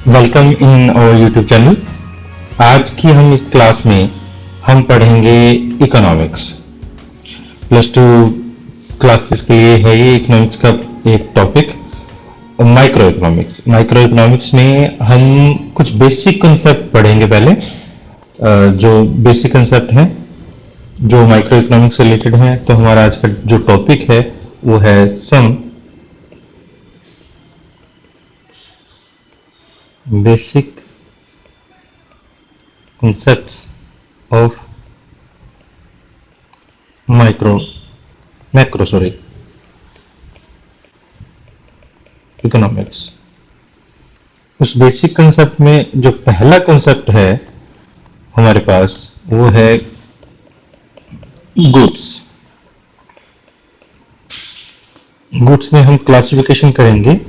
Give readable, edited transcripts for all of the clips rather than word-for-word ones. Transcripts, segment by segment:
Welcome in our YouTube channel. आज की हम इस क्लास में हम पढ़ेंगे इकोनॉमिक्स। प्लस टू क्लासेस के लिए है ये इकोनॉमिक्स का एक topic. Micro economics. Micro economics में हम कुछ बेसिक कंसेप्ट पढ़ेंगे पहले। जो बेसिक कंसेप्ट हैं जो माइक्रो इकोनॉमिक्स से रिलेटेड हैं। तो हमारा आज का जो टॉपिक है वो है some basic concepts of macro economics. उस बेसिक कंसेप्ट में जो पहला कंसेप्ट है हमारे पास वो है गुड्स। गुड्स में हम क्लासिफिकेशन करेंगे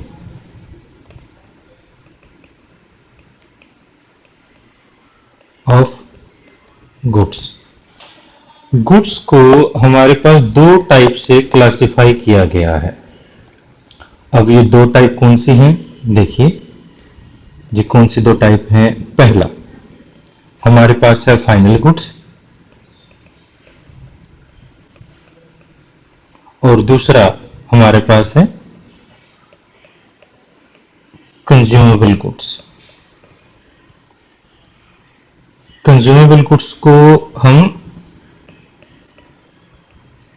ऑफ गुड्स। गुड्स को हमारे पास दो टाइप से क्लासिफाई किया गया है। अब ये दो टाइप कौन सी हैं देखिए। ये कौन सी दो टाइप हैं। पहला हमारे पास है फाइनल गुड्स और दूसरा हमारे पास है कंज्यूमेबल गुड्स। कंज्यूमेबल गुड्स को हम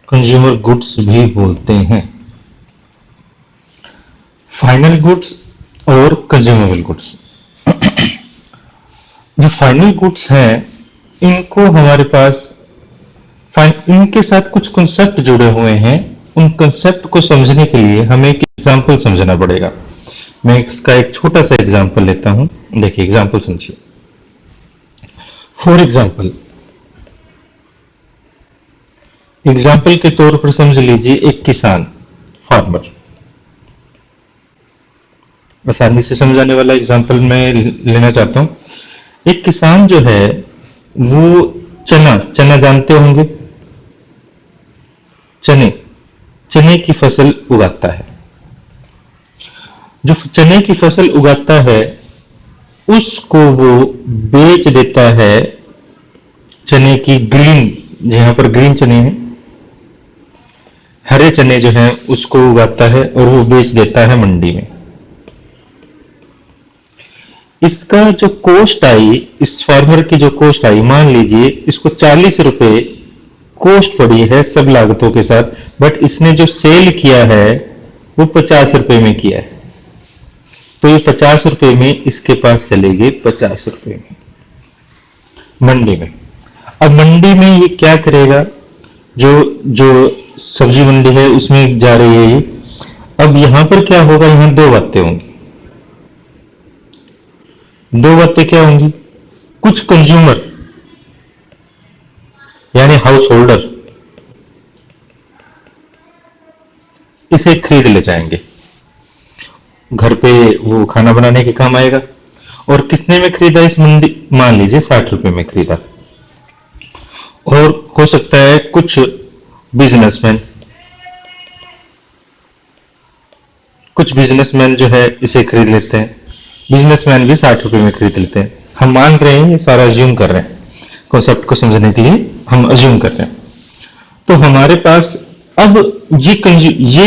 कंज्यूमर गुड्स भी बोलते हैं। फाइनल गुड्स और कंज्यूमेबल गुड्स। जो फाइनल गुड्स हैं इनको हमारे पास इनके साथ कुछ कंसेप्ट जुड़े हुए हैं। उन कंसेप्ट को समझने के लिए हमें एक एग्जांपल समझना पड़ेगा। मैं इसका एक छोटा सा एग्जांपल लेता हूं। देखिए एग्जांपल समझिए। फॉर एग्जाम्पल के तौर पर समझ लीजिए एक किसान, फार्मर। आसानी से समझाने वाला एग्जाम्पल मैं लेना चाहता हूं। एक किसान जो है वो चना जानते होंगे। चने की फसल उगाता है। जो चने की फसल उगाता है उसको वो बेच देता है। चने की ग्रीन, यहां पर ग्रीन चने हैं, हरे चने जो हैं उसको उगाता है और वो बेच देता है मंडी में। इसका जो कॉस्ट आई, इस फार्मर की जो कॉस्ट आई, मान लीजिए इसको 40 रुपए कॉस्ट पड़ी है सब लागतों के साथ, बट इसने जो सेल किया है वो 50 रुपए में किया है। तो ये 50 रुपए में इसके पास चलेंगे 50 रुपए में मंडी में। अब मंडी में ये क्या करेगा, जो सब्जी मंडी है उसमें जा रही है ये। अब यहां पर क्या होगा, यहां दो बातें होंगी। दो बातें क्या होंगी, कुछ कंज्यूमर यानी हाउस होल्डर इसे खरीद ले जाएंगे। घर पे वो खाना बनाने के काम आएगा। और कितने में खरीदा इस मंडी, मान लीजिए 60 रुपए में खरीदा। और हो सकता है कुछ बिजनेसमैन जो है इसे खरीद लेते हैं। बिजनेसमैन भी 60 रुपए में खरीद लेते हैं। हम मान रहे हैं, ये सारा अज्यूम कर रहे हैं, कॉन्सेप्ट को समझने के लिए हम अज्यूम कर रहे हैं। तो हमारे पास अब ये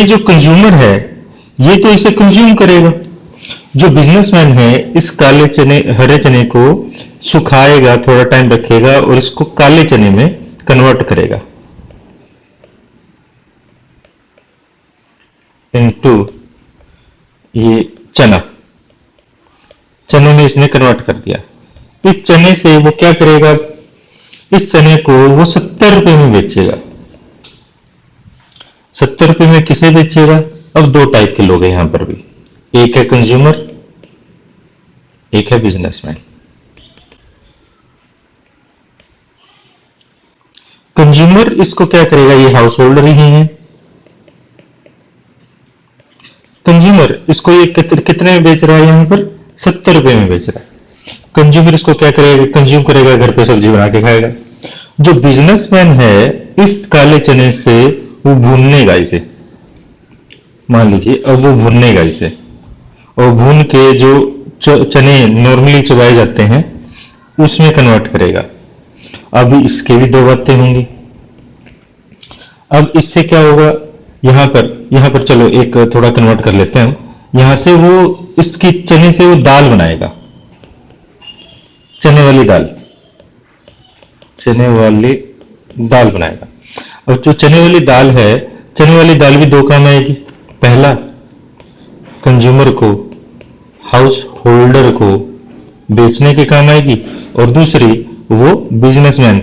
जो कंज्यूमर है ये तो इसे कंज्यूम करेगा। जो बिजनेसमैन है इस हरे चने को सुखाएगा, थोड़ा टाइम रखेगा और इसको काले चने में कन्वर्ट करेगा इनटू ये चने में इसने कन्वर्ट कर दिया। इस चने से वो क्या करेगा, इस चने को वो 70 रुपए में बेचेगा। 70 रुपए में किसे बेचेगा। अब दो टाइप के लोग हैं यहां पर भी, एक है कंज्यूमर, एक है बिजनेसमैन। कंज्यूमर इसको क्या करेगा, ये हाउस होल्डर ही है। कंज्यूमर इसको ये कितने में बेच रहा है, यहां पर 70 रुपए में बेच रहा है। कंज्यूमर इसको क्या करेगा, कंज्यूम करेगा, घर पे सब्जी बना के खाएगा। जो बिजनेसमैन है इस काले चने से वो भूनेगा इसे, मान लीजिए अब वो भूनेगा इसे, और भून के जो चने नॉर्मली चबाए जाते हैं उसमें कन्वर्ट करेगा। अब इसके भी दो बातें होंगी। अब इससे क्या होगा, यहां पर चलो एक थोड़ा कन्वर्ट कर लेते हैं हम। यहां से वो इसकी चने से वो दाल बनाएगा, चने वाली दाल बनाएगा। अब जो चने वाली दाल है, चने वाली दाल भी दो काम आएगी। पहला, कंज्यूमर को, हाउस होल्डर को बेचने के काम आएगी, और दूसरी वो बिजनेसमैन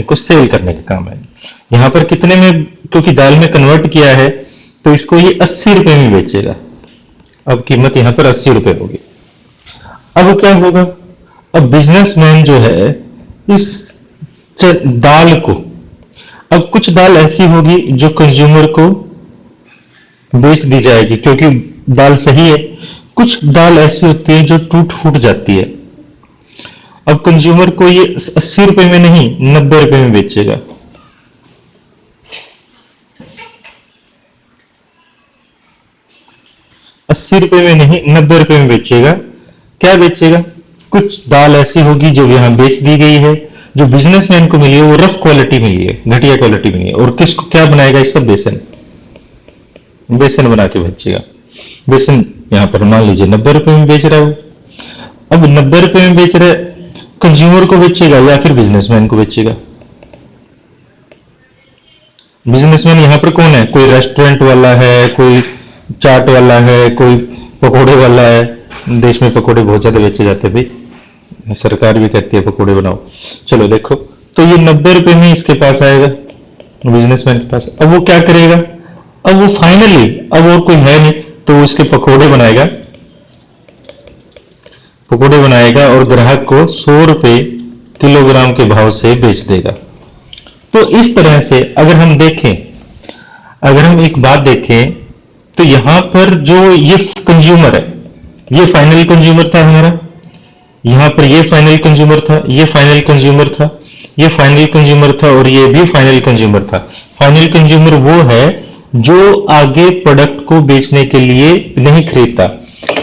को सेल करने के काम आएगी। यहां पर कितने में, क्योंकि दाल में कन्वर्ट किया है तो इसको ये 80 रुपए में बेचेगा। अब कीमत यहां पर 80 रुपए होगी। अब क्या होगा, अब बिजनेसमैन जो है इस दाल को, अब कुछ दाल ऐसी होगी जो कंज्यूमर को बेच दी जाएगी क्योंकि दाल सही है, कुछ दाल ऐसी होती है जो टूट फूट जाती है। अब कंज्यूमर को ये 80 रुपए में नहीं 90 रुपए में बेचेगा। ₹80 में नहीं 90 रुपए में बेचेगा। क्या बेचेगा, कुछ दाल ऐसी होगी जो यहां बेच दी गई है, जो बिजनेसमैन को मिली है वो रफ क्वालिटी मिली है, घटिया क्वालिटी मिली है, और किसको क्या बनाएगा, इसका बेसन बना के बेचेगा। बेसन यहां पर मान लीजिए 90 रुपए में बेच रहा है वो। अब 90 रुपए में बेच रहा है, कंज्यूमर को बेचेगा या फिर बिजनेसमैन को बेचेगा। बिजनेसमैन यहां पर कौन है, कोई रेस्टोरेंट वाला है, कोई चाट वाला है, कोई पकोड़े वाला है। देश में पकोड़े बहुत ज्यादा बेचे जाते हैं भाई, सरकार भी कहती है पकोड़े बनाओ। चलो देखो, तो ये 90 रुपए में इसके पास आएगा बिजनेसमैन के पास। अब वो क्या करेगा, अब वो फाइनली, अब और कोई है नहीं तो वो इसके पकोड़े बनाएगा और ग्राहक को 100 रुपए किलोग्राम के भाव से बेच देगा। तो इस तरह से अगर हम एक बात देखें तो यहां पर जो ये कंज्यूमर है, ये फाइनल कंज्यूमर था हमारा, यहां पर ये फाइनल कंज्यूमर था, ये फाइनल कंज्यूमर था, ये फाइनल कंज्यूमर था, और ये भी फाइनल कंज्यूमर था। फाइनल कंज्यूमर वो है जो आगे प्रोडक्ट को बेचने के लिए नहीं खरीदता।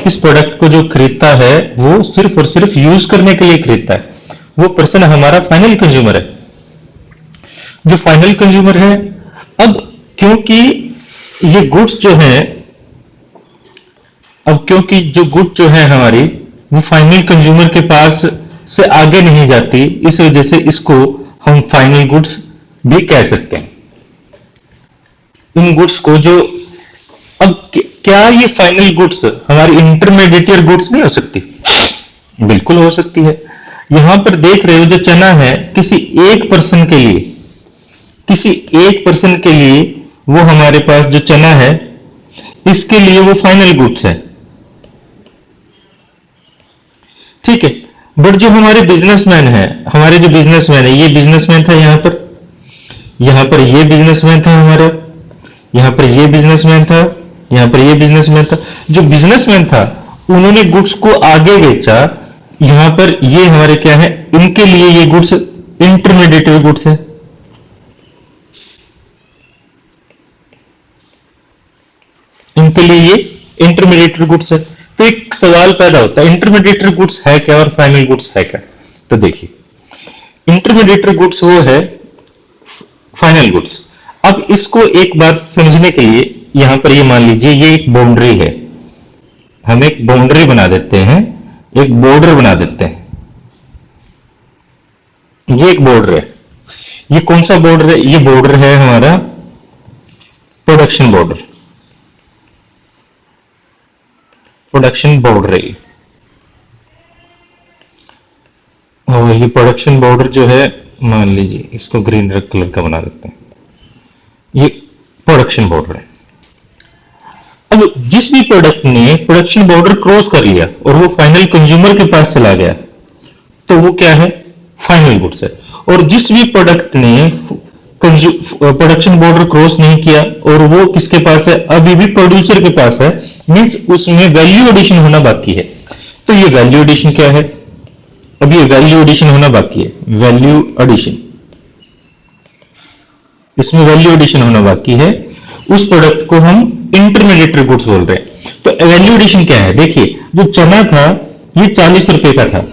इस प्रोडक्ट को जो खरीदता है वो सिर्फ और सिर्फ यूज करने के लिए खरीदता है, वो पर्सन हमारा फाइनल कंज्यूमर है। जो फाइनल कंज्यूमर है, अब क्योंकि ये गुड्स जो है, गुड्स जो है हमारी, वो फाइनल कंज्यूमर के पास से आगे नहीं जाती, इस वजह से इसको हम फाइनल गुड्स भी कह सकते हैं। इन गुड्स को जो, अब क्या ये फाइनल गुड्स हमारी इंटरमीडिएट गुड्स नहीं हो सकती? बिल्कुल हो सकती है। यहां पर देख रहे हो जो चना है, किसी एक पर्सन के लिए वो हमारे पास जो चना है, इसके लिए वो फाइनल गुड्स है, ठीक है। बट जो हमारे बिजनेसमैन है, ये बिजनेसमैन था, यहां पर ये बिजनेसमैन था हमारा, यहां पर ये बिजनेसमैन था, यहां पर ये बिजनेसमैन था। जो बिजनेसमैन था उन्होंने गुड्स को आगे बेचा, यहां पर ये हमारे क्या है, इनके लिए ये गुड्स इंटरमीडिएट गुड्स है। इनके लिए ये इंटरमीडिएट गुड्स है। तो एक सवाल पैदा होता है, इंटरमीडिएट गुड्स है क्या और फाइनल गुड्स है क्या? तो देखिए, इंटरमीडिएट गुड्स वो है फाइनल गुड्स। अब इसको एक बार समझने के लिए यहां पर ये मान लीजिए ये एक बाउंड्री है, हम एक बाउंड्री बना देते हैं, एक बॉर्डर बना देते हैं। ये एक बॉर्डर है, ये कौन सा बॉर्डर है? ये बॉर्डर है हमारा प्रोडक्शन बॉर्डर, और ये प्रोडक्शन बॉर्डर जो है, मान लीजिए इसको ग्रीन कलर का बना देते हैं, ये प्रोडक्शन बॉर्डर है। अब जिस भी प्रोडक्ट ने प्रोडक्शन बॉर्डर क्रॉस कर लिया और वो फाइनल कंज्यूमर के पास चला गया, तो वो क्या है? फाइनल गुड्स है। और जिस भी प्रोडक्ट ने प्रोडक्शन बॉर्डर क्रॉस नहीं किया और वो किसके पास है? अभी भी प्रोड्यूसर के पास है, मींस उसमें वैल्यू एडिशन होना बाकी है। तो ये वैल्यू एडिशन क्या है? अब ये वैल्यू एडिशन होना बाकी है, वैल्यू एडिशन, इसमें वैल्यू एडिशन होना बाकी है। उस प्रोडक्ट को हम इंटरमीडिएट गुड्स बोल रहे हैं। तो वैल्यू एडिशन क्या है? देखिए, जो चना था ये 40 रुपए का था।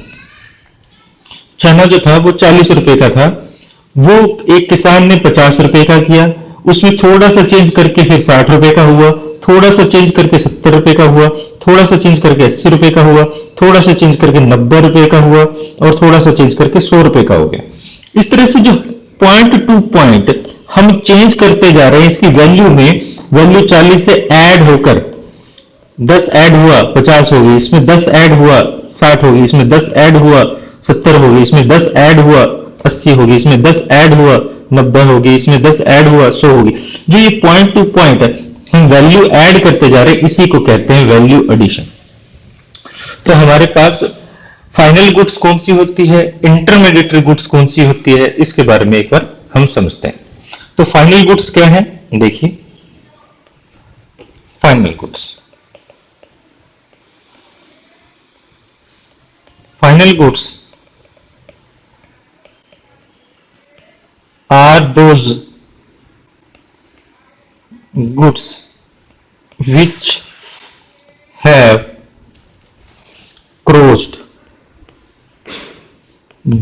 चना जो था वो 40 रुपए का था, वो एक किसान ने 50 रुपए का किया, उसमें थोड़ा सा चेंज करके फिर 60 रुपए का हुआ, थोड़ा सा चेंज करके 70 रुपए का हुआ, थोड़ा सा चेंज करके 80 रुपए का हुआ, थोड़ा सा चेंज करके 90 रुपए का हुआ, और थोड़ा सा चेंज करके 100 रुपए का हो गया। इस तरह से जो पॉइंट टू पॉइंट हम चेंज करते जा रहे हैं इसकी वैल्यू में, वैल्यू 40 से ऐड होकर 10 ऐड हुआ 50 होगी, इसमें 10 ऐड हुआ 60 होगी, इसमें 10 ऐड हुआ 70 होगी, इसमें 10 ऐड हुआ 80 होगी, इसमें 10 ऐड हुआ 90 होगी, इसमें 10 ऐड हुआ 100 होगी। जो ये पॉइंट टू पॉइंट हम वैल्यू ऐड करते जा रहे हैं, इसी को कहते हैं वैल्यू एडिशन। तो हमारे पास फाइनल गुड्स कौन सी होती है, इंटरमीडिएटरी गुड्स कौन सी होती है, इसके बारे में एक बार हम समझते हैं। तो फाइनल गुड्स क्या है? देखिए, final goods, final goods are those goods which have crossed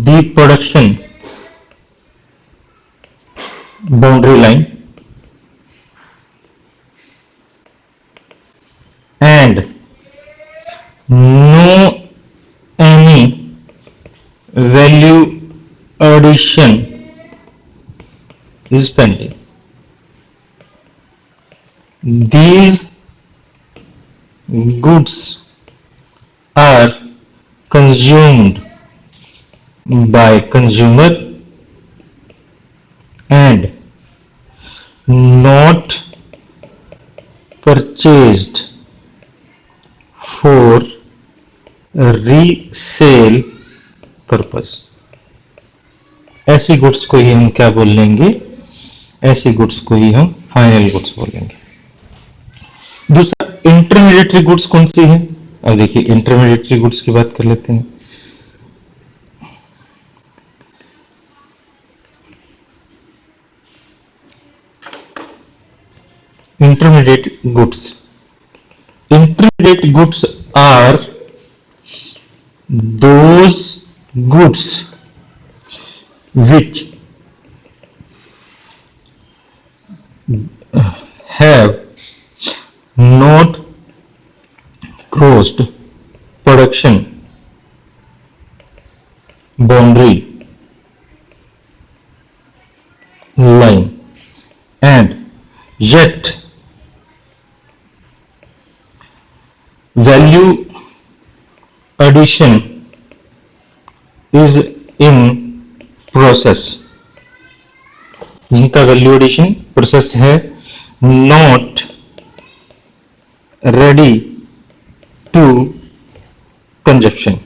the production boundary line and no any value addition is pending. These goods are consumed by consumer and not purchased for resale purpose. ऐसी goods को ही हम क्या बोल लेंगे? ऐसी goods को ही हम final goods बोलेंगे। दूसरा, इंटरमीडिएटरी गुड्स कौन सी है? अब देखिए, इंटरमीडिएटरी गुड्स की बात कर लेते हैं। Intermediate goods, intermediate goods are those goods which have not crossed production boundary line and yet value addition is in process, जिनका वैल्यू एडिशन प्रोसेस है, नॉट रेडी टू कंजप्शन।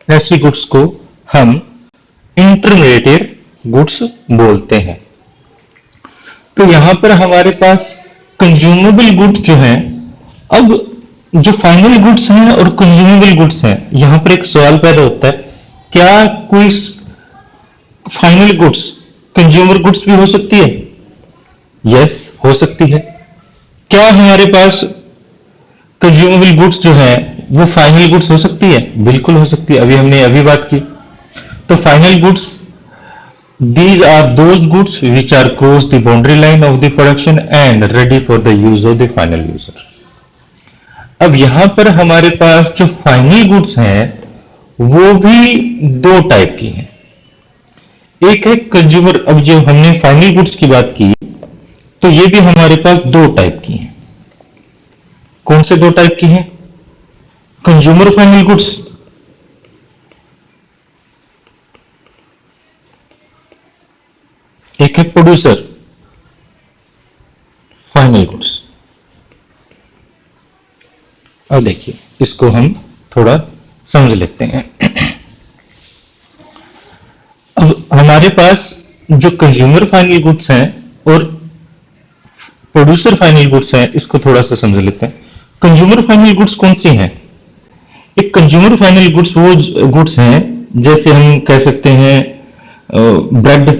ऐसी गुड्स को हम इंटरमीडिएट गुड्स बोलते हैं। तो यहां पर हमारे पास कंज्यूमेबल गुड्स जो हैं, अब जो फाइनल गुड्स हैं और कंज्यूमेबल गुड्स हैं, यहां पर एक सवाल पैदा होता है, क्या कोई फाइनल गुड्स कंज्यूमर गुड्स भी हो सकती है? यस, हो सकती है। क्या हमारे पास कंज्यूमेबल गुड्स जो है वो फाइनल गुड्स हो सकती है? बिल्कुल हो सकती है, अभी बात की। तो final goods, these are those goods which are cross the boundary line of the production and ready for the use of the final user। अब यहां पर हमारे पास जो फाइनल गुड्स हैं वो भी दो टाइप की हैं। एक है कंज्यूमर, अब जो हमने फाइनल गुड्स की बात की तो ये भी हमारे पास दो टाइप की हैं। कौन से दो टाइप की हैं? कंज्यूमर फाइनल गुड्स, एक है प्रोड्यूसर फाइनल गुड्स। अब देखिए, इसको हम थोड़ा समझ लेते हैं। अब हमारे पास जो कंज्यूमर फाइनल गुड्स हैं और प्रोड्यूसर फाइनल गुड्स हैं, इसको थोड़ा सा समझ लेते हैं। कंज्यूमर फाइनल गुड्स कौन सी हैं? एक कंज्यूमर फाइनल गुड्स वो गुड्स हैं, जैसे हम कह सकते हैं ब्रेड,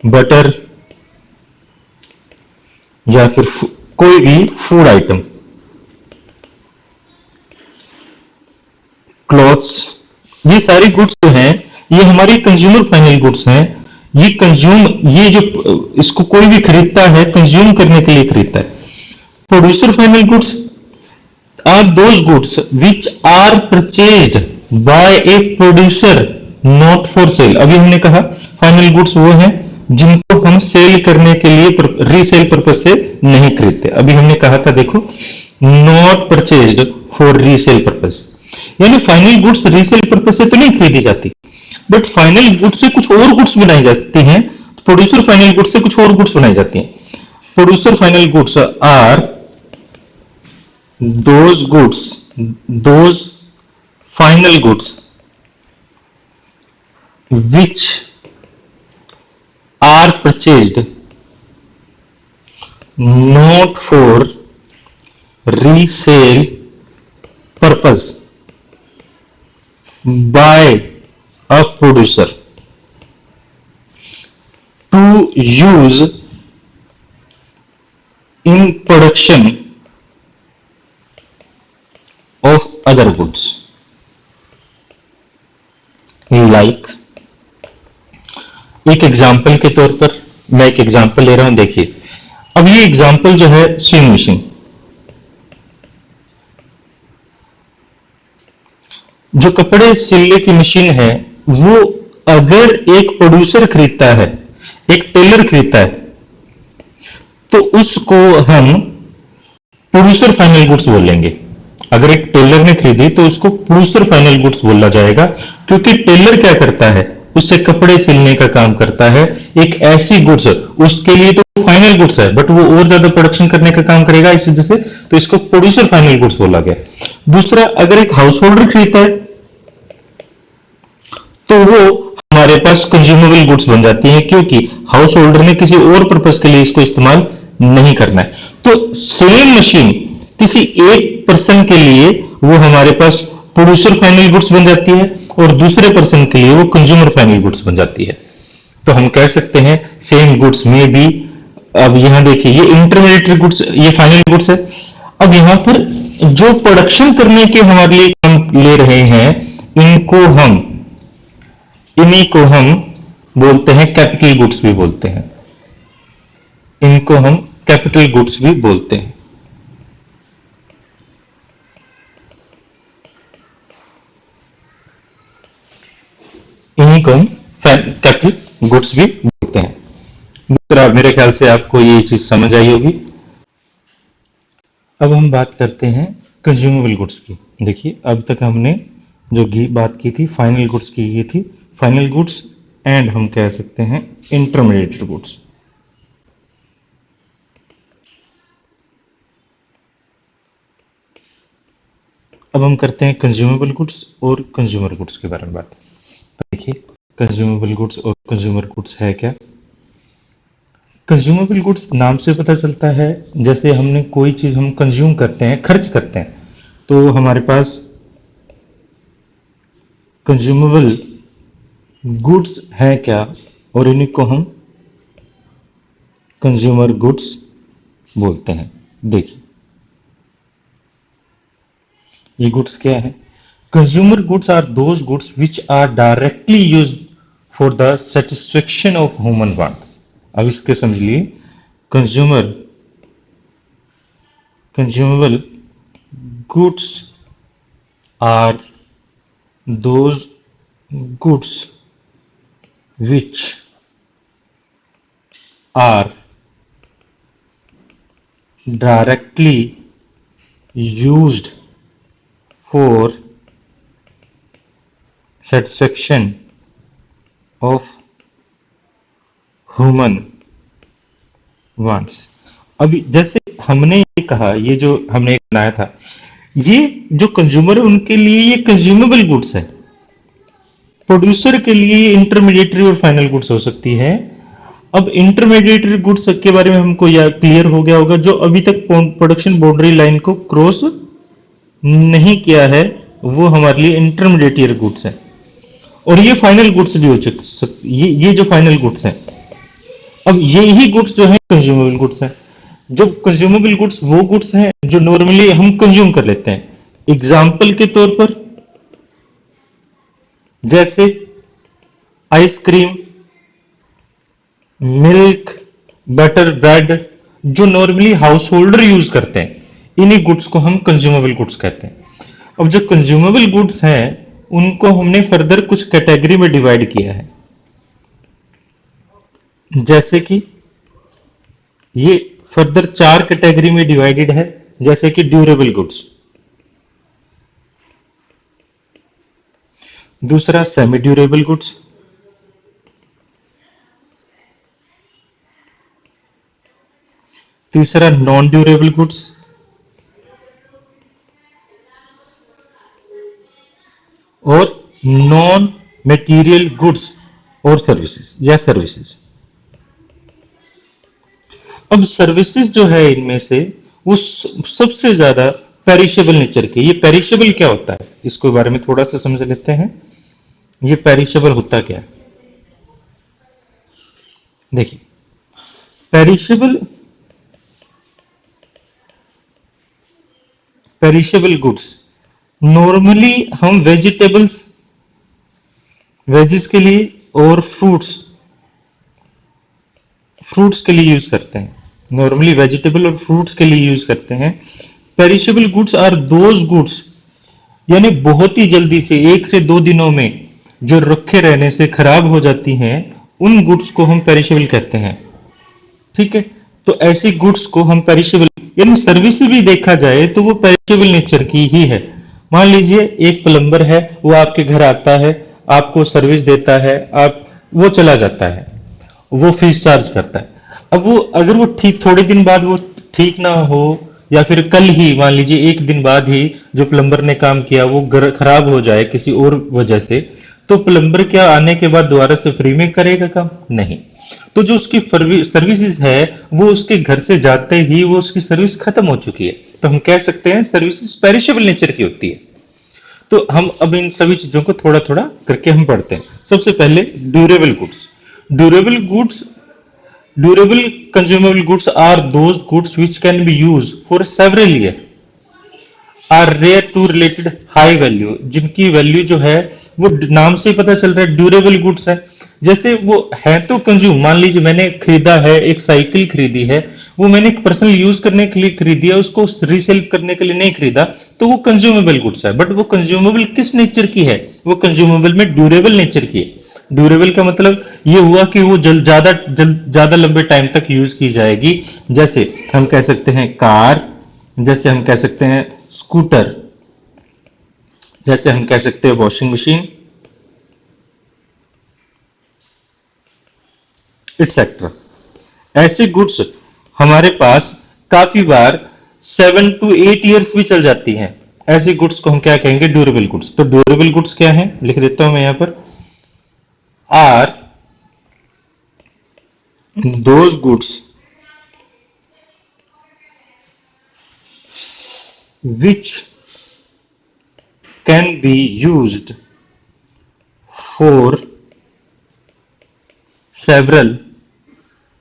बटर, या फिर कोई भी फूड आइटम, क्लॉथ्स, ये सारी गुड्स जो हैं ये हमारी कंज्यूमर फाइनल गुड्स हैं। ये जो इसको कोई भी खरीदता है कंज्यूम करने के लिए खरीदता है। Producer final goods are those goods which are purchased by a producer not for sale। अभी हमने कहा फाइनल गुड्स वो हैं जिनको हम सेल करने के लिए रीसेल पर्पज से नहीं खरीदते। अभी हमने कहा था देखो, not purchased for resale purpose, यानी फाइनल गुड्स रीसेल पर्पज से तो नहीं खरीदी जाती, बट फाइनल गुड्स से कुछ और गुड्स बनाई जाती हैं। प्रोड्यूसर फाइनल गुड्स से कुछ और गुड्स बनाई जाती हैं। Producer final goods are those final goods which are purchased not for resale purpose by a producer to use in production of other goods, like एक एग्जाम्पल के तौर पर मैं एक एग्जाम्पल ले रहा हूं। देखिए, अब ये एग्जाम्पल जो है स्विंग मशीन, जो कपड़े सिलने की मशीन है, वो अगर एक प्रोड्यूसर खरीदता है, एक टेलर खरीदता है, तो उसको हम प्रोड्यूसर फाइनल गुड्स बोलेंगे। अगर एक टेलर ने खरीदी तो उसको प्रोड्यूसर फाइनल गुड्स बोला जाएगा, क्योंकि टेलर क्या करता है, उससे कपड़े सिलने का काम करता है। एक ऐसी गुड्स, उसके लिए तो फाइनल गुड्स है, बट वो और ज्यादा प्रोडक्शन करने का काम करेगा, इस वजह से तो इसको प्रोड्यूसर फाइनल गुड्स बोला गया। दूसरा, अगर एक हाउस होल्डर खरीदता है तो वो हमारे पास कंज्यूमेबल गुड्स बन जाती है, क्योंकि हाउस होल्डर ने किसी और पर्पज के लिए इसको इस्तेमाल नहीं करना है। तो सेम मशीन किसी एक पर्सन के लिए वो हमारे पास प्रोड्यूसर फाइनल गुड्स बन जाती है, और दूसरे पर्सन के लिए वो कंज्यूमर फाइनल गुड्स बन जाती है। तो हम कह सकते हैं सेम गुड्स में भी। अब यहां देखिए, ये इंटरमीडिएट गुड्स, ये फाइनल गुड्स है। अब यहां पर जो प्रोडक्शन करने के हमारे लिए काम ले रहे हैं, इन्हीं को हम बोलते हैं कैपिटल गुड्स भी बोलते हैं। इनको हम कैपिटल गुड्स भी बोलते हैं। इन्हीं को हम कैपिटल गुड्स भी बोलते हैं। दूसरा, मेरे ख्याल से आपको ये चीज समझ आई होगी। अब हम बात करते हैं कंज्यूमेबल गुड्स की। देखिए, अब तक हमने जो बात की थी फाइनल गुड्स की थी, फाइनल गुड्स एंड हम कह सकते हैं इंटरमीडिएट गुड्स। अब हम करते हैं कंज्यूमेबल गुड्स और कंज्यूमर गुड्स के बारे में बात। देखिए, कंज्यूमेबल गुड्स और कंज्यूमर गुड्स है क्या। कंज्यूमेबल गुड्स नाम से पता चलता है, जैसे हमने कोई चीज हम कंज्यूम करते हैं, खर्च करते हैं, तो हमारे पास कंज्यूमेबल गुड्स है क्या, और इन्हीं को हम कंज्यूमर गुड्स बोलते हैं। देखिए, ये गुड्स क्या है। Consumer goods are those goods which are directly used for the satisfaction of human wants। अब इसके समझ लिए, consumable goods are those goods which are directly used for satisfaction of human wants। अभी जैसे हमने ये कहा, ये जो हमने बनाया था, ये जो कंज्यूमर है उनके लिए ये कंज्यूमेबल गुड्स है। प्रोड्यूसर के लिए ये इंटरमीडिएटरी और फाइनल गुड्स हो सकती है। अब इंटरमीडिएटरी गुड्स के बारे में हमको यह क्लियर हो गया होगा, जो अभी तक प्रोडक्शन बाउंड्री लाइन को क्रॉस नहीं किया है, वो हमारे लिए इंटरमीडिएट गुड्स है। और ये फाइनल गुड्स भी हो सकते, ये जो फाइनल गुड्स है। अब यही गुड्स जो है कंज्यूमेबल गुड्स है। जो कंज्यूमेबल गुड्स वो गुड्स हैं जो नॉर्मली हम कंज्यूम कर लेते हैं। एग्जाम्पल के तौर पर जैसे आइसक्रीम, मिल्क, बटर, ब्रेड, जो नॉर्मली हाउस होल्डर यूज करते हैं, इन्हीं गुड्स को हम कंज्यूमेबल गुड्स कहते हैं। अब जो कंज्यूमेबल गुड्स हैं उनको हमने फर्दर कुछ कैटेगरी में डिवाइड किया है। जैसे कि ये फर्दर 4 कैटेगरी में डिवाइडेड है। जैसे कि ड्यूरेबल गुड्स, दूसरा सेमी ड्यूरेबल गुड्स, तीसरा नॉन ड्यूरेबल गुड्स, और नॉन मटेरियल गुड्स और सर्विसेज या सर्विसेज। अब सर्विसेज जो है इनमें से वो सबसे ज्यादा पेरिशेबल नेचर के। ये पेरिशेबल क्या होता है इसके बारे में थोड़ा सा समझ लेते हैं। ये पेरिशेबल होता क्या है? देखिए, पेरिशेबल पेरिशेबल गुड्स नॉर्मली हम वेजिस के लिए और फ्रूट्स फ्रूट्स के लिए यूज करते हैं। नॉर्मली वेजिटेबल और फ्रूट्स के लिए यूज करते हैं। Perishable goods are those goods, यानी बहुत ही जल्दी से 1 से 2 दिनों में जो रखे रहने से खराब हो जाती हैं, उन गुड्स को हम पेरिशेबल कहते हैं। ठीक है, तो ऐसी गुड्स को हम पेरिशेबल, यानी सर्विस भी देखा जाए तो वो पेरिशेबल नेचर की ही है। मान लीजिए एक प्लम्बर है, वो आपके घर आता है, आपको सर्विस देता है, आप वो चला जाता है, वो फीस चार्ज करता है। अब वो अगर वो ठीक थोड़े दिन बाद वो ठीक ना हो, या फिर कल ही मान लीजिए 1 दिन बाद ही जो प्लम्बर ने काम किया वो खराब हो जाए किसी और वजह से, तो प्लम्बर क्या आने के बाद दोबारा से फ्री में करेगा काम? नहीं। तो जो उसकी सर्विसेज है वो उसके घर से जाते ही वो उसकी सर्विस खत्म हो चुकी है। तो हम कह सकते हैं सर्विसेज पेरिशेबल नेचर की होती है। तो हम अब इन सभी चीजों को थोड़ा थोड़ा करके हम पढ़ते हैं। सबसे पहले durable goods. Durable goods Durable consumable goods are those goods which can be used for several years, are rare to related high value, जिनकी वैल्यू जो है वो नाम से ही पता चल रहा है ड्यूरेबल गुड्स है। जैसे वो है तो कंज्यूम, मान लीजिए मैंने खरीदा है, एक साइकिल खरीदी है, वो मैंने पर्सनल यूज करने के लिए खरीदी है, उसको रीसेल करने के लिए नहीं खरीदा, तो वो कंज्यूमेबल गुड्स है। बट वो कंज्यूमेबल किस नेचर की है? वो कंज्यूमेबल में ड्यूरेबल नेचर की है। ड्यूरेबल का मतलब ये हुआ कि वो ज्यादा लंबे टाइम तक यूज की जाएगी। जैसे हम कह सकते हैं कार, जैसे हम कह सकते हैं स्कूटर, जैसे हम कह सकते हैं वॉशिंग मशीन, एक्सेट्रा। ऐसे गुड्स हमारे पास काफी बार 7 to 8 years भी चल जाती हैं। ऐसी गुड्स को हम क्या कहेंगे? Durable goods. तो ड्यूरेबल गुड्स क्या है लिख देता हूं मैं यहां पर, are those goods which can be used for several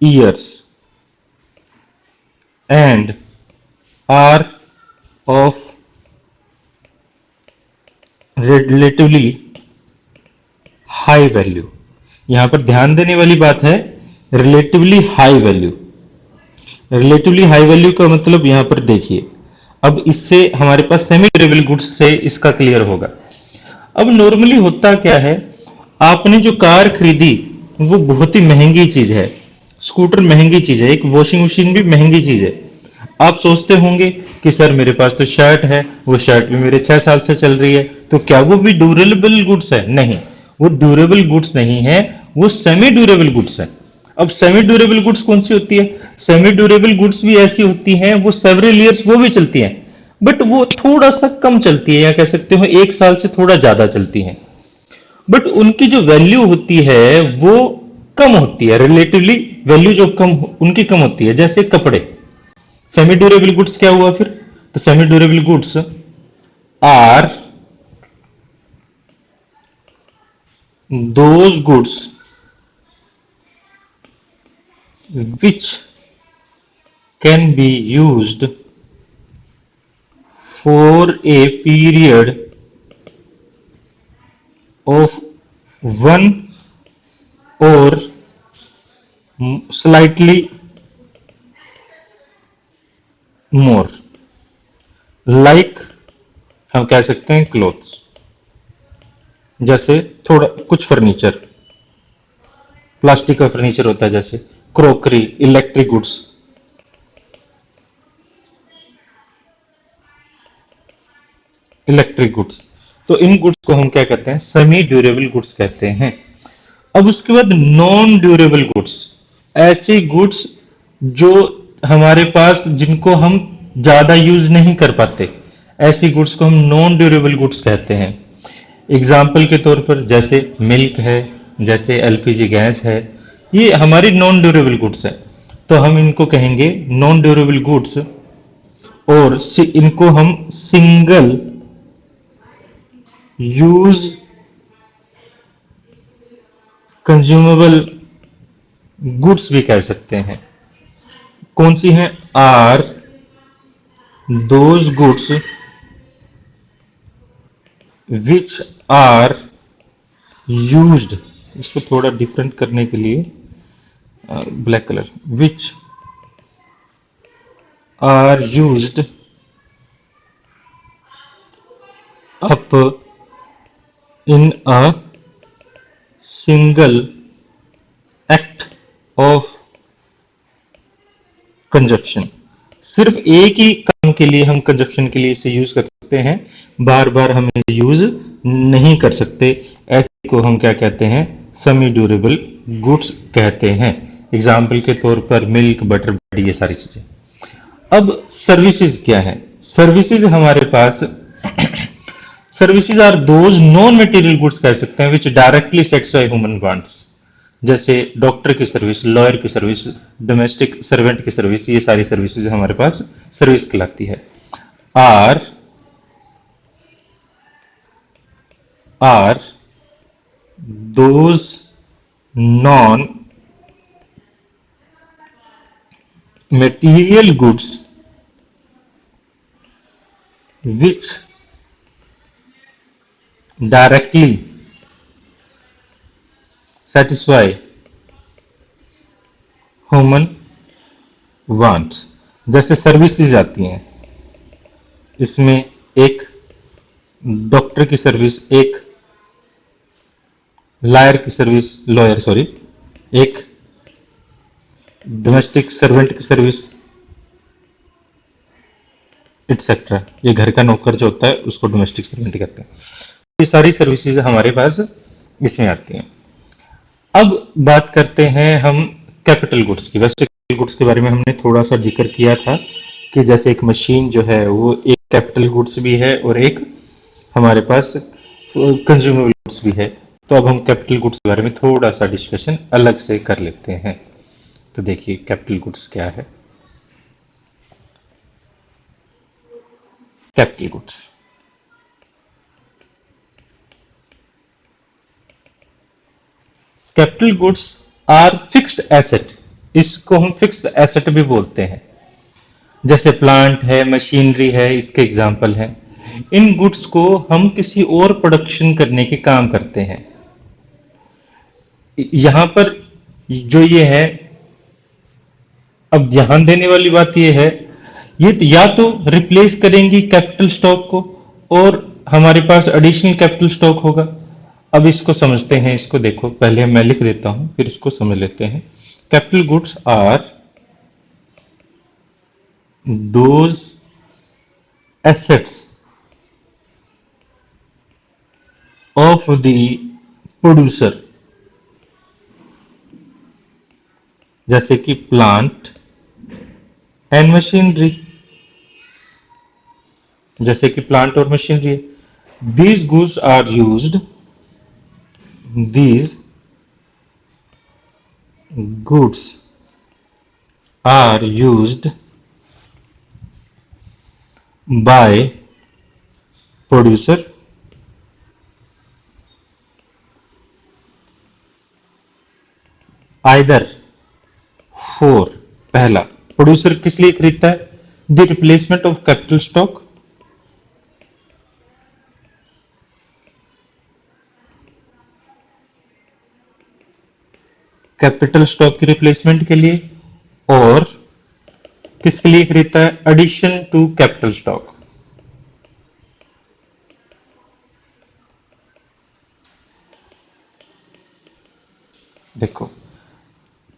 years and are of relatively high value। यहां पर ध्यान देने वाली बात है relatively high value. Relatively high value का मतलब यहां पर देखिए, अब इससे हमारे पास सेमी ड्यूरेबल गुड्स से इसका क्लियर होगा। अब नॉर्मली होता क्या है, आपने जो कार खरीदी वो बहुत ही महंगी चीज है, स्कूटर महंगी चीज है, एक वॉशिंग मशीन भी महंगी चीज है। आप सोचते होंगे कि सर मेरे पास तो शर्ट है, वो शर्ट भी मेरे 6 साल से चल रही है, तो क्या वो भी ड्यूरेबल गुड्स है? नहीं, वो ड्यूरेबल गुड्स नहीं है, वो सेमी ड्यूरेबल गुड्स है। अब सेमी ड्यूरेबल गुड्स कौन सी होती है? सेमी ड्यूरेबल गुड्स भी ऐसी होती हैं, वो सेवरल ईयर्स वो भी चलती हैं, बट वो थोड़ा सा कम चलती है, या कह सकते हो 1 साल से थोड़ा ज्यादा चलती हैं। बट उनकी जो वैल्यू होती है वो कम होती है, रिलेटिवली वैल्यू जो उनकी कम होती है। जैसे कपड़े, सेमी ड्यूरेबल गुड्स क्या हुआ फिर? तो semi durable goods are those goods which can be used for a period of one or slightly more, like हम कह सकते हैं क्लोथ्स, जैसे थोड़ा कुछ फर्नीचर, प्लास्टिक का फर्नीचर होता है, जैसे crockery, electric goods. Electric goods, तो इन गुड्स को हम क्या कहते हैं, सेमी ड्यूरेबल गुड्स कहते हैं। अब उसके बाद नॉन ड्यूरेबल गुड्स, ऐसी गुड्स जो हमारे पास, जिनको हम ज्यादा यूज नहीं कर पाते, ऐसी गुड्स को हम नॉन ड्यूरेबल गुड्स कहते हैं। एग्जाम्पल के तौर पर जैसे मिल्क है, जैसे एलपीजी गैस है, ये हमारी नॉन ड्यूरेबल गुड्स है, तो हम इनको कहेंगे नॉन ड्यूरेबल गुड्स। और इनको हम सिंगल यूज कंज्यूमेबल गुड्स भी कह सकते हैं। कौन सी हैं? Are those goods which are used, इसको थोड़ा डिफरेंट करने के लिए black colour, which are used up in a single act of consumption. सिर्फ एक ही काम के लिए हम कंजप्शन के लिए इसे यूज कर सकते हैं, बार बार हम इसे यूज नहीं कर सकते। ऐसे को हम क्या कहते हैं? सेमी ड्यूरेबल गुड्स कहते हैं। एग्जाम्पल के तौर पर मिल्क, बटर, ब्रेड, ये सारी चीजें। अब सर्विसेज क्या है? सर्विसेज हमारे पास services are those non material goods कह सकते हैं which directly satisfy human wants, जैसे डॉक्टर की सर्विस, लॉयर की सर्विस, डोमेस्टिक सर्वेंट की सर्विस, ये सारी सर्विसेज हमारे पास सर्विस कहलाती है। Are those non material goods which directly satisfy human wants. जैसे सर्विसेज आती हैं, इसमें एक डॉक्टर की सर्विस, एक लॉयर की सर्विस, लॉयर सॉरी, एक डोमेस्टिक सर्वेंट की सर्विस, एटसेट्रा। ये घर का नौकर जो होता है उसको डोमेस्टिक सर्वेंट कहते हैं। ये सारी सर्विसेज हमारे पास इसमें आती हैं। अब बात करते हैं हम कैपिटल गुड्स की। वैसे कैपिटल गुड्स के बारे में हमने थोड़ा सा जिक्र किया था कि जैसे एक मशीन जो है वो एक कैपिटल गुड्स भी है और एक हमारे पास कंज्यूमेबल गुड्स भी है। तो अब हम कैपिटल गुड्स के बारे में थोड़ा सा डिस्कशन अलग से कर लेते हैं। तो देखिए कैपिटल गुड्स क्या है। Capital goods, capital goods are fixed asset, इसको हम फिक्स्ड एसेट भी बोलते हैं। जैसे प्लांट है, मशीनरी है, इसके एग्जाम्पल हैं। इन गुड्स को हम किसी और प्रोडक्शन करने के काम करते हैं। यहां पर जो ये है, अब ध्यान देने वाली बात ये है, ये या तो रिप्लेस करेंगी कैपिटल स्टॉक को और हमारे पास एडिशनल कैपिटल स्टॉक होगा। अब इसको समझते हैं, इसको देखो, पहले मैं लिख देता हूं फिर इसको समझ लेते हैं। Capital goods are those assets of the producer, जैसे कि प्लांट एंड मशीनरी, जैसे कि प्लांट और machinery. These goods are used, these goods are used by producer either for, पहला, प्रोड्यूसर किस लिए खरीदता है? The replacement of capital stock, capital stock की रिप्लेसमेंट के लिए, और किसके लिए खरीदता है? Addition to capital stock. देखो,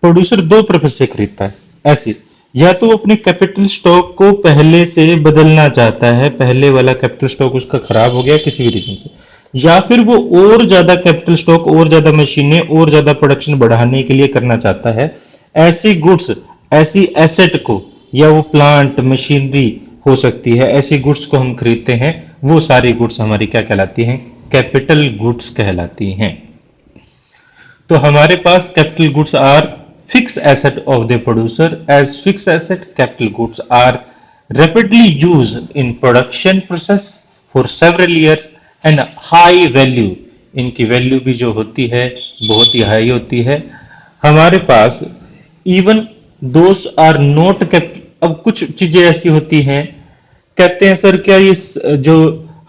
प्रोड्यूसर दो पर्पज से खरीदता है ऐसे, या तो वो अपने कैपिटल स्टॉक को पहले से बदलना चाहता है, पहले वाला कैपिटल स्टॉक उसका खराब हो गया किसी भी रीजन से, या फिर वो और ज्यादा कैपिटल स्टॉक, और ज्यादा मशीनें, और ज्यादा प्रोडक्शन बढ़ाने के लिए करना चाहता है। ऐसी गुड्स, ऐसी एसेट को, या वो प्लांट मशीनरी हो सकती है, ऐसी गुड्स को हम खरीदते हैं, वो सारी गुड्स हमारी क्या कहलाती हैं? कैपिटल गुड्स कहलाती हैं। तो हमारे पास capital goods are fix asset of the producer, as fix asset capital goods are rapidly used in production process for several years and high value, इनकी वैल्यू भी जो होती है बहुत ही हाई होती है हमारे पास। Even those are not capital, अब कुछ चीजें ऐसी होती हैं, कहते हैं सर क्या ये जो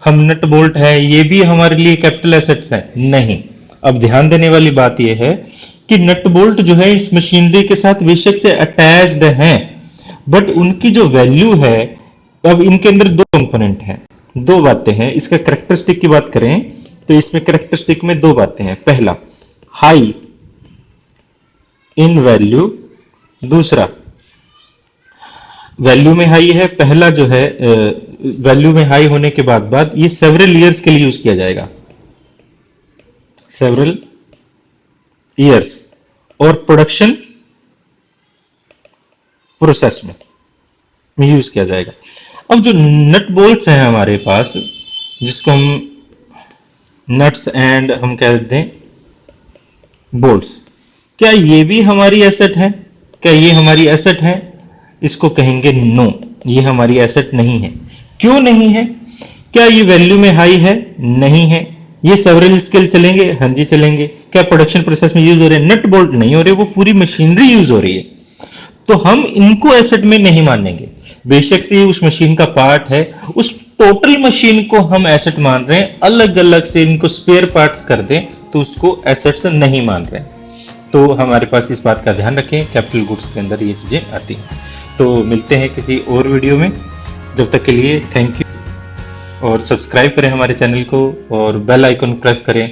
हम नट बोल्ट है ये भी हमारे लिए कैपिटल एसेट्स है? नहीं। अब ध्यान देने वाली बात यह है कि नट बोल्ट जो है इस मशीनरी के साथ बेशक से अटैच्ड हैं, बट उनकी जो वैल्यू है, अब इनके अंदर दो कंपोनेंट हैं, दो बातें हैं। इसका करेक्टरिस्टिक की बात करें तो इसमें करेक्टरिस्टिक में दो बातें हैं। पहला, हाई इन वैल्यू, दूसरा वैल्यू में हाई है। पहला जो है वैल्यू में हाई होने के बाद ये सेवरल ईयर्स के लिए यूज किया जाएगा, सेवरल ईयर्स, और प्रोडक्शन प्रोसेस में यूज किया जाएगा। अब जो नट बोल्ट्स हैं हमारे पास, जिसको हम नट्स एंड हम कहते हैं बोल्ट्स, क्या ये भी हमारी एसेट है? क्या ये हमारी एसेट है? इसको कहेंगे नो, ये हमारी एसेट नहीं है। क्यों नहीं है? क्या ये वैल्यू में हाई है? नहीं है। ये सेवरल स्केल चलेंगे? हाँ जी चलेंगे। क्या प्रोडक्शन प्रोसेस में यूज हो रहे हैं? नट बोल्ट नहीं हो रहे, वो पूरी मशीनरी यूज हो रही है, तो हम इनको एसेट में नहीं मानेंगे। बेशक से उस मशीन का पार्ट है, उस टोटल मशीन को हम एसेट मान रहे हैं, अलग अलग से इनको स्पेयर पार्ट्स कर दें तो उसको एसेट्स नहीं मान रहे हैं। तो हमारे पास इस बात का ध्यान रखें, कैपिटल गुड्स के अंदर ये चीजें आती हैं। तो मिलते हैं किसी और वीडियो में, जब तक के लिए थैंक यू, और सब्सक्राइब करें हमारे चैनल को और बेल आइकन प्रेस करें